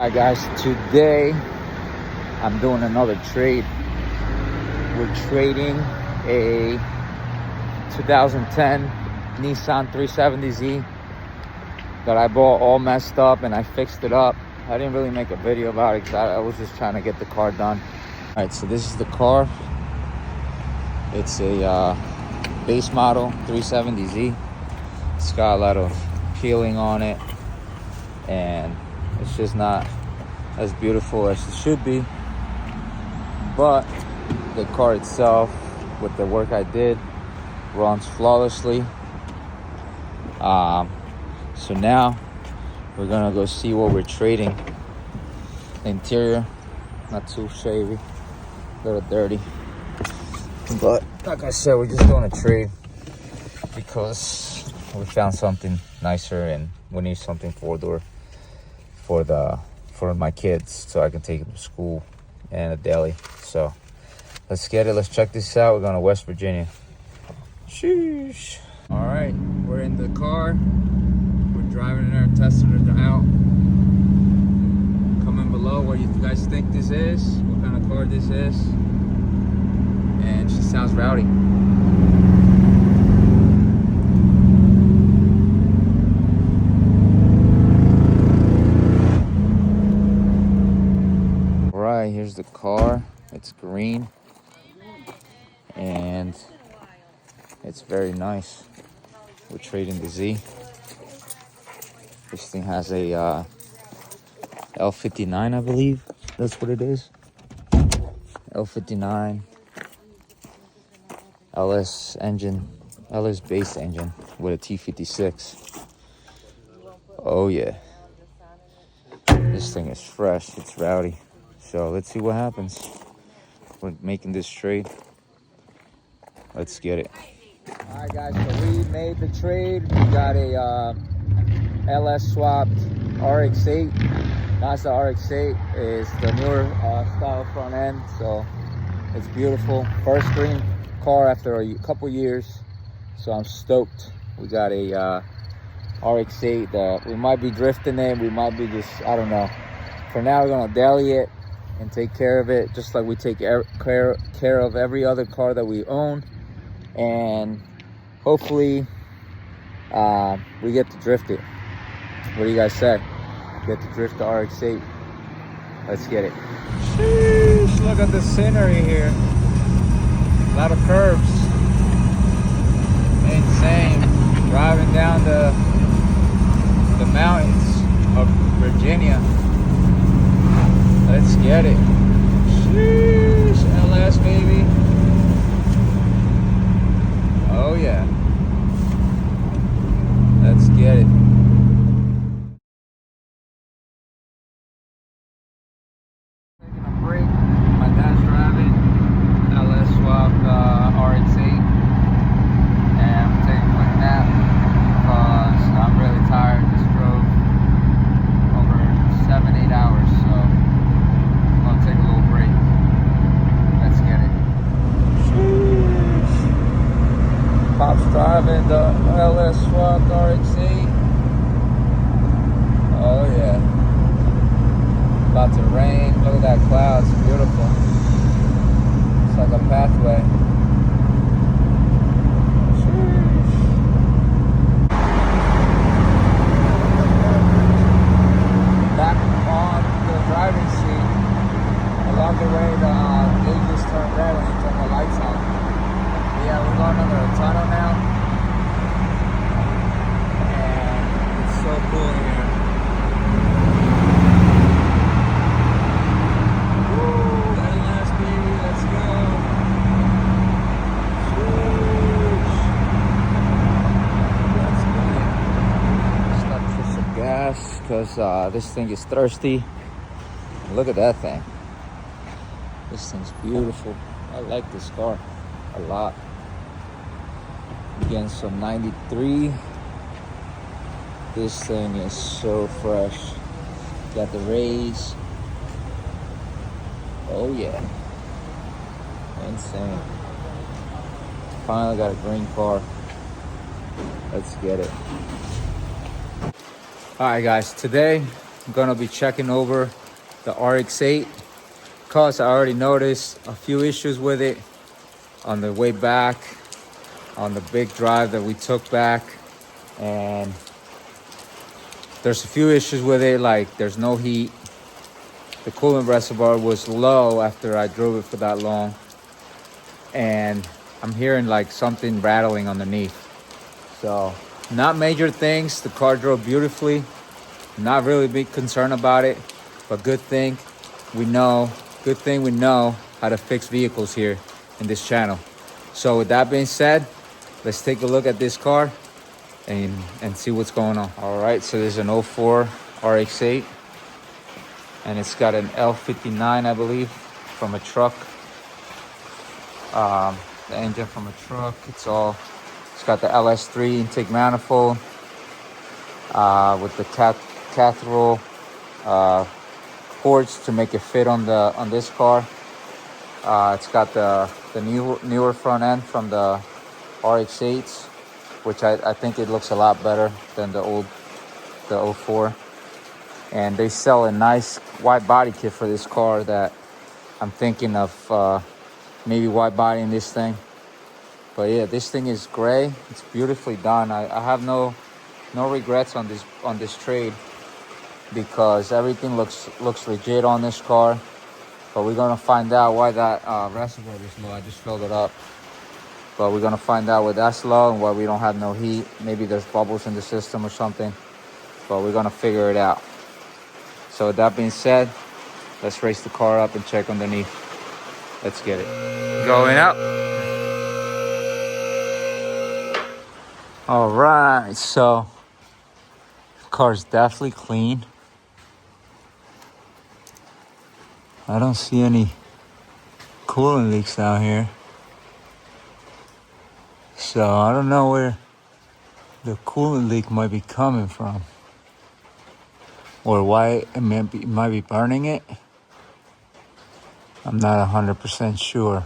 Hi guys, today I'm doing another trade. We're trading a 2010 Nissan 370Z that I bought all messed up and I fixed it up. I didn't really make a video about it because I was just trying to get the car done. All right, so this is the car. It's a base model 370Z. It's got a lot of peeling on it and it's just not as beautiful as it should be, but the car itself, with the work I did, runs flawlessly. So now we're gonna go see what we're trading. Interior, not too shabby, a little dirty, but like I said, we're just doing a trade because we found something nicer and we need something four-door for my kids so I can take them to school and a deli. So let's get it. Let's check this out. We're going to West Virginia. Sheesh. All right, we're in the car. We're driving in there, testing it out. Comment below what you guys think this is, what kind of car this is. And she sounds rowdy. Right, here's the car. It's green and it's very nice. We're trading the Z. This thing has a L59, I believe that's what it is. L59 LS engine, LS base engine with a T56. Oh yeah, this thing is fresh. It's rowdy. So let's see what happens. We're making this trade. Let's get it. All right, guys. So we made the trade. We got a LS swapped RX-8. That's the RX-8. It's the newer style front end. So it's beautiful. First green car after a couple years. So I'm stoked. We got a RX-8 that we might be drifting in. We might be just, I don't know. For now, we're gonna deli it and take care of it just like we take care of every other car that we own. And hopefully we get to drift it. What do you guys say? Get to drift the RX-8. Let's get it. Sheesh, look at the scenery here. A lot of curves. Insane. Driving down the mountains of Virginia. Let's get it. Sheesh, LS baby. Oh yeah. Let's get it. Taking a break. My dad's driving LS swapped RX-8. And I'm taking a quick nap because I'm really tired. Just drove over 7-8 hours, so I'll take a little break. Let's get it. Sheesh. Pop's driving the LS swapped RX-8. Oh yeah. About to rain. Look at that cloud. It's beautiful. It's like a pathway. Sheesh. Back on the driving seat. I love the way the gauges turn red when you turn the lights on. Yeah, we're going under a tunnel now. And it's so cool here. Woo, that last baby, let's go. Sheesh. Let's go. Stop for some gas because this thing is thirsty. Look at that thing. This thing's beautiful. I like this car a lot. Again, some 93. This thing is so fresh. Got the rays. Oh yeah. Insane. Finally got a green car. Let's get it. All right guys, today I'm gonna be checking over the RX-8 because I already noticed a few issues with it on the way back, on the big drive that we took back. And there's a few issues with it, like there's no heat. The coolant reservoir was low after I drove it for that long. And I'm hearing like something rattling underneath. So not major things. The car drove beautifully. Not really big concern about it, but good thing we know how to fix vehicles here in this channel. So with that being said, let's take a look at this car and see what's going on. All right, so there's an 04 RX-8 and it's got an L59, I believe, from a truck. The engine from a truck. It's got the LS3 intake manifold with the cathedral ports to make it fit on this car. It's got the newer front end from the RX-8s, which I think it looks a lot better than the 04. And they sell a nice wide body kit for this car that I'm thinking of maybe wide bodying this thing. But yeah, this thing is gray. It's beautifully done. I have no regrets on this trade because everything looks legit on this car. But we're gonna find out why that reservoir is low. I just filled it up. But we're gonna find out why that's low and why we don't have no heat. Maybe there's bubbles in the system or something. But we're gonna figure it out. So with that being said, let's race the car up and check underneath. Let's get it. Going up. All right, so the car's definitely clean. I don't see any coolant leaks down here. So I don't know where the coolant leak might be coming from or why it might be burning it. I'm not 100% sure,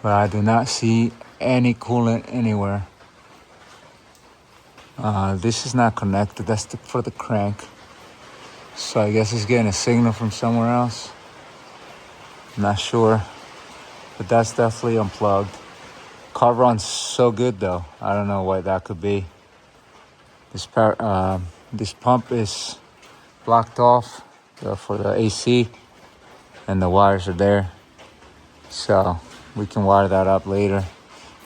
but I do not see any coolant anywhere. This is not connected. That's for the crank. So I guess it's getting a signal from somewhere else. I'm not sure, but that's definitely unplugged. Car runs so good though. I don't know why that could be. This pump is blocked off for the AC, and the wires are there. So we can wire that up later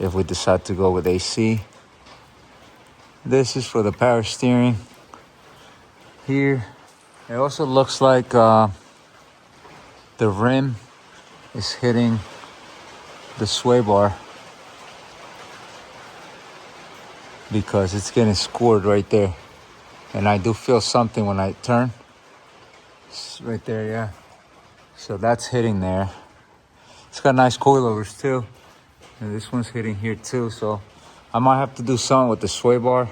if we decide to go with AC. This is for the power steering. Here, it also looks like the rim is hitting the sway bar because it's getting scored right there. And I do feel something when I turn. It's right there, yeah. So that's hitting there. It's got nice coilovers too. And this one's hitting here too, so I might have to do something with the sway bar.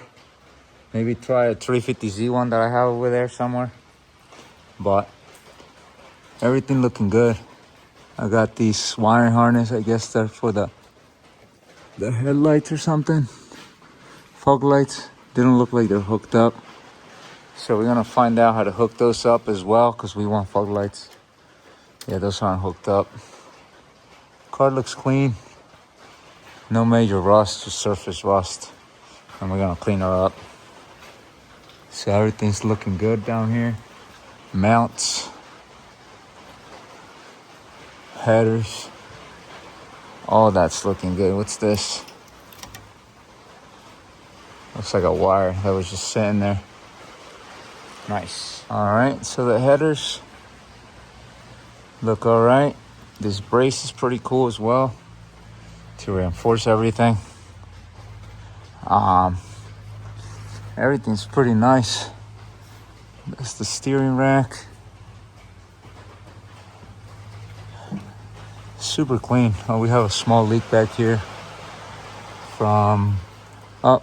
Maybe try a 350Z one that I have over there somewhere. But everything looking good. I got these wiring harness. I guess they're for the headlights or something. Fog lights. Didn't look like they're hooked up. So we're gonna find out how to hook those up as well because we want fog lights. Yeah, those aren't hooked up. Car looks clean. No major rust, just surface rust. And we're gonna clean her up. So everything's looking good down here. Mounts, headers, all that's looking good. What's this? Looks like a wire that was just sitting there. Nice. All right, so the headers look all right. This brace is pretty cool as well to reinforce everything. Everything's pretty nice. That's the steering rack. Super clean. Oh, we have a small leak back here from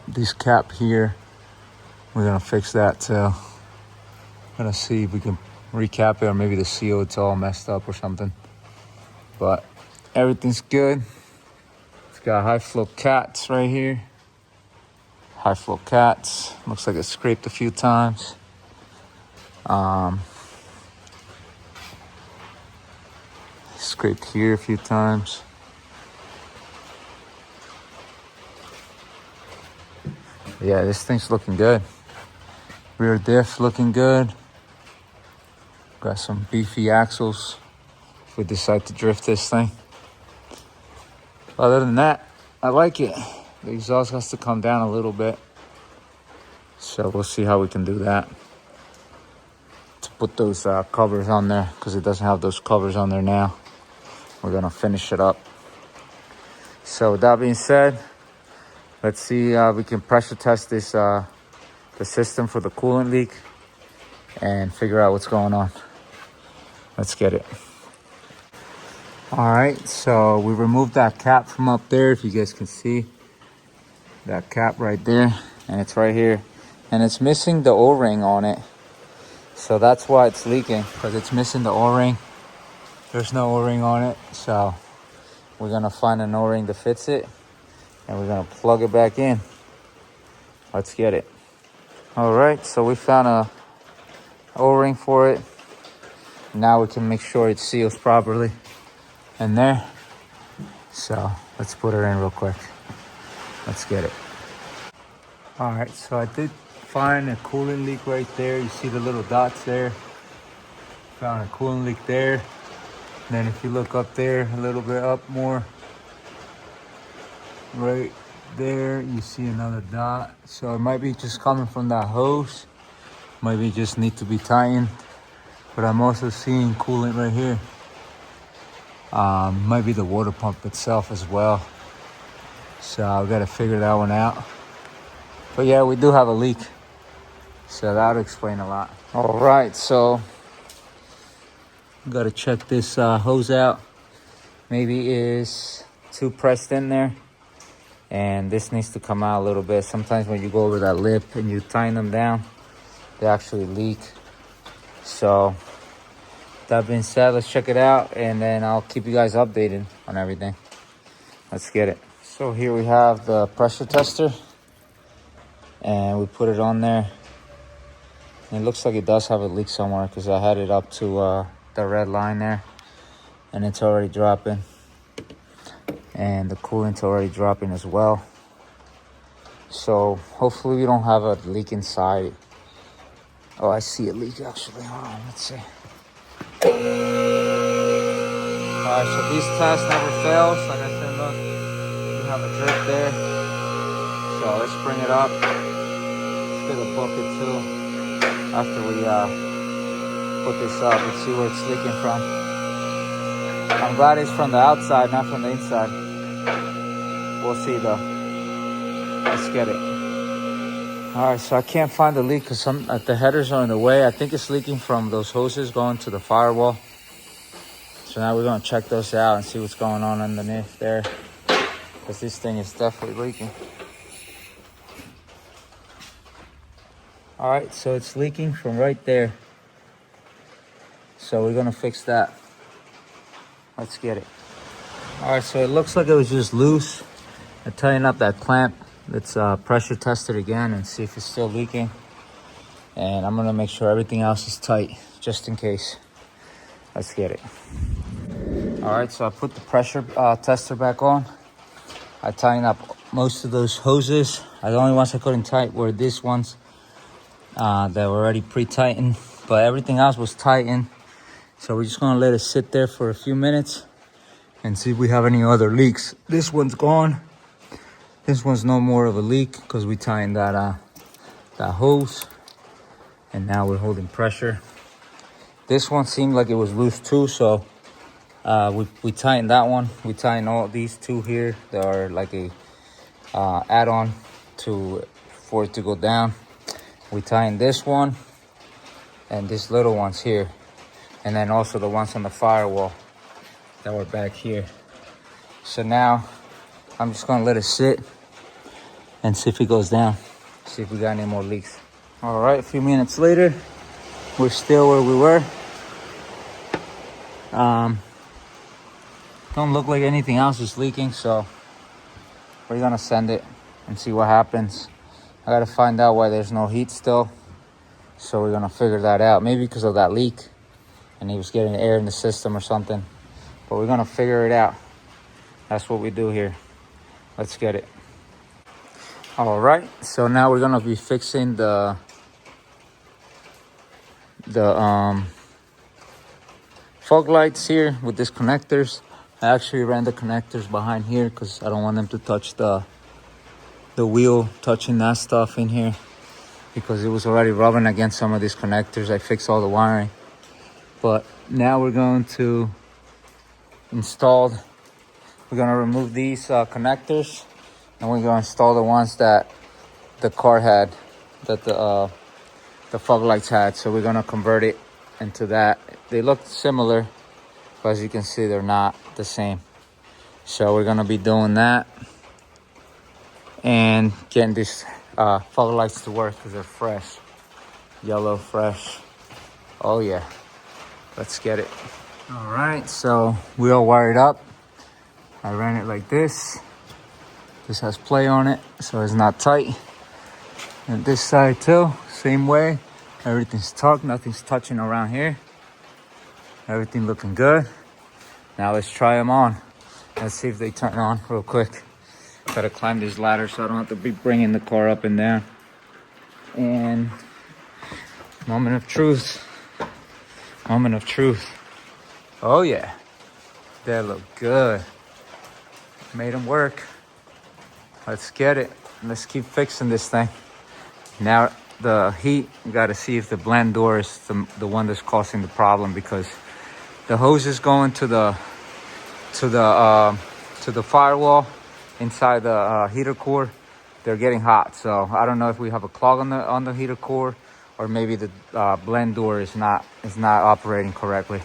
this cap here. We're gonna fix that too. Gonna see if we can recap it, or maybe the seal, it's all messed up or something. But everything's good. It's got high flow cats right here. High flow cats. Looks like it scraped a few times. Um, scraped here a few times. Yeah, this thing's looking good. Rear diff looking good. Got some beefy axles if we decide to drift this thing. Other than that, I like it. The exhaust has to come down a little bit. So we'll see how we can do that. To put those covers on there, because it doesn't have those covers on there now. We're gonna finish it up. So with that being said, let's see we can pressure test this the system for the coolant leak and figure out what's going on. Let's get it. All right, so we removed that cap from up there. If you guys can see that cap right there, and it's right here, and it's missing the O-ring on it. So that's why it's leaking, because it's missing the O-ring. There's no O-ring on it, so we're gonna find an O-ring that fits it, and we're gonna plug it back in. Let's get it. All right, so we found a O-ring for it. Now we can make sure it seals properly in there. So let's put it in real quick. Let's get it. All right, so I did find a coolant leak right there. You see the little dots there? Found a coolant leak there. And then if you look up there, a little bit up more, right there, you see another dot. So it might be just coming from that hose. Maybe just need to be tightened. But I'm also seeing coolant right here. Might be the water pump itself as well. So I've got to figure that one out. But yeah, we do have a leak. So that'll explain a lot. All right, so got to check this hose out. Maybe is too pressed in there. And this needs to come out a little bit. Sometimes when you go over that lip and you tighten them down, they actually leak. So that being said, let's check it out, and then I'll keep you guys updated on everything. Let's get it. So here we have the pressure tester, and we put it on there. And it looks like it does have a leak somewhere, because I had it up to the red line there, and it's already dropping. And the coolant's already dropping as well. So hopefully we don't have a leak inside. Oh, I see a leak actually. Hold on, let's see. Alright, so these tests never fails. Like I said, look, we have a drip there. So let's bring it up. Let's get a bucket too. After we put this up, let's see where it's leaking from. I'm glad it's from the outside, not from the inside. We'll see though. Let's get it. Alright, so I can't find the leak because the headers are in the way. I think it's leaking from those hoses going to the firewall. So now we're going to check those out and see what's going on underneath there, because this thing is definitely leaking. Alright, so it's leaking from right there. So we're going to fix that. Let's get it. Alright, so it looks like it was just loose. I tighten up that clamp. Let's pressure test it again and see if it's still leaking. And I'm gonna make sure everything else is tight, just in case. Let's get it. All right, so I put the pressure tester back on. I tightened up most of those hoses. The only ones I couldn't tighten were these ones that were already pre-tightened, but everything else was tightened. So we're just gonna let it sit there for a few minutes and see if we have any other leaks. This one's gone. This one's no more of a leak because we tightened that hose, and now we're holding pressure. This one seemed like it was loose too, so we tightened that one. We tightened all these two here that are like a add-on for it to go down. We tightened this one and this little ones here, and then also the ones on the firewall that were back here. So now I'm just gonna let it sit and see if it goes down, see if we got any more leaks. All right, a few minutes later, we're still where we were. Don't look like anything else is leaking, so we're gonna send it and see what happens. I gotta find out why there's no heat still, So we're gonna figure that out. Maybe because of that leak and he was getting air in the system or something. But we're gonna figure it out. That's what we do here. Let's get it. All right, so now we're gonna be fixing the fog lights here with these connectors. I actually ran the connectors behind here because I don't want them to touch the wheel, touching that stuff in here, because it was already rubbing against some of these connectors. I fixed all the wiring, but now we're going to install. We're gonna remove these connectors, and we're gonna install the ones that the car had, that the fog lights had. So we're gonna convert it into that. They look similar, but as you can see, they're not the same. So we're gonna be doing that and getting these fog lights to work because they're fresh, yellow, fresh. Oh yeah, let's get it. All right, so we all wired up. I ran it like this. This has play on it, so it's not tight. And this side too, same way. Everything's tucked, nothing's touching around here. Everything looking good. Now let's try them on. Let's see if they turn on real quick. Gotta climb these ladders so I don't have to be bringing the car up and down. And moment of truth. Moment of truth. Oh yeah, they look good. Made them work. Let's get it. Let's keep fixing this thing. Now the heat, we gotta see if the blend door is the one that's causing the problem, because the hose is going to the firewall inside the heater core. They're getting hot, so I don't know if we have a clog on the heater core, or maybe the blend door is not operating correctly.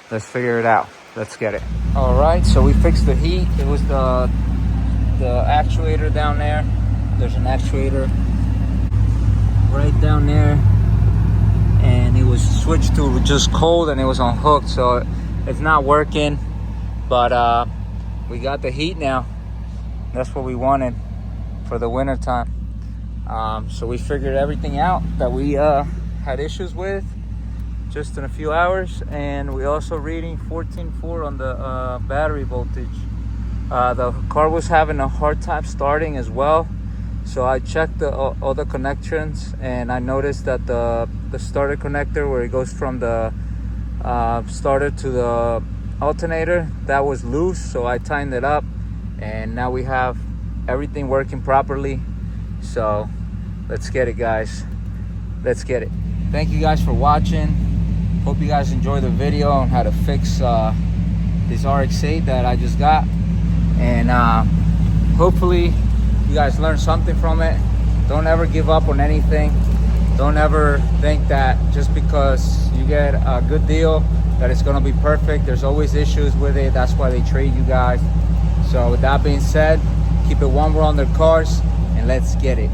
Let's figure it out. Let's get it. All right, so we fixed the heat. It was the actuator down there. There's an actuator right down there, and it was switched to just cold, and it was unhooked, so it's not working. But we got the heat now. That's what we wanted for the winter time. So we figured everything out that we had issues with just in a few hours, and we also reading 14.4 on the battery voltage. The car was having a hard time starting as well, so I checked the other connections, and I noticed that the starter connector, where it goes from the starter to the alternator, that was loose. So I tightened it up, and now we have everything working properly. So let's get it, guys. Let's get it. Thank you guys for watching. Hope you guys enjoyed the video on how to fix this RX-8 that I just got, and hopefully you guys learned something from it. Don't ever give up on anything. Don't ever think that just because you get a good deal that it's gonna be perfect. There's always issues with it. That's why they trade you guys. So with that being said, keep it one. We're on their cars, and let's get it.